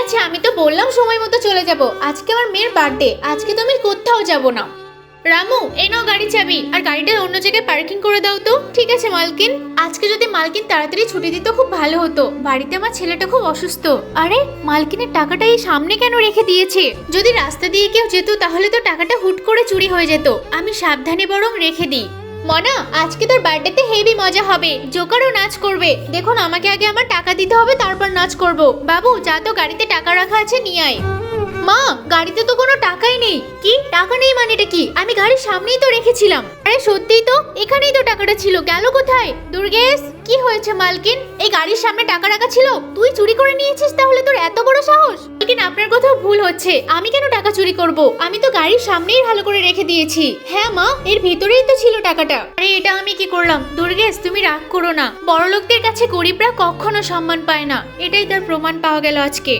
আছে, আমি তো বললাম সময় মতো চলে যাব। আজকে আমার মেয়ের বার্থডে, আজকে তো আমি কোথাও যাব না। রামু, এই নাও গাড়ি চাবি, আর গাড়িটা অন্য জায়গায় পার্কিং করে দাও তো। ঠিক আছে মালকিন। আজকে যদি মালকিন তাড়াতাড়ি ছুটি দিত খুব ভালো হতো, বাড়িতে আমার ছেলেটা খুব অসুস্থ। আরে মালকিনের টাকাটা এই সামনে কেন রেখে দিয়েছে? যদি রাস্তা দিয়ে কেউ যেত তাহলে তো টাকাটা হুট করে চুরি হয়ে যেত। আমি সাবধানে বরং রেখে দিই। মনা, আজকে তোর বার্থডেতে হেভি মজা হবে, জোকারও নাচ করবে। দেখুন, আমাকে আগে আমার টাকা দিতে হবে, তারপর নাচ করব। বাবু যা তো, গাড়িতে টাকা রাখা আছে, নিয়ে আয়। মা, গাড়িতে তো কোনো টাকাই নেই। কি টাকা নেই মানে এটা কি? আমি গাড়ির সামনেই তো রেখেছিলাম। আরে সত্যিই তো, এখানেই তো টাকাটা ছিল, গেল কোথায়? দুর্গেশ, কি হয়েছে মালকিন? এই গাড়ির সামনে টাকা রাখা ছিল, তুই চুরি করে নিয়েছিস? তাহলে তোর এত বড় সাহস? মালকিন, আপনার কোথাও ভুল হচ্ছে। আমি কেন টাকা চুরি করব? আমি তো গাড়ির সামনেই ভালো করে রেখে দিয়েছি। হ্যাঁ মা, এর ভিতরেই তো ছিল টাকাটা। আরে এটা আমি কি করলাম? দুর্গেশ, তুমি রাগ করো না। বড়লোকদের কাছে গরিবরা কখনো সম্মান পায় না, এটাই তার প্রমাণ পাওয়া গেল আজকে।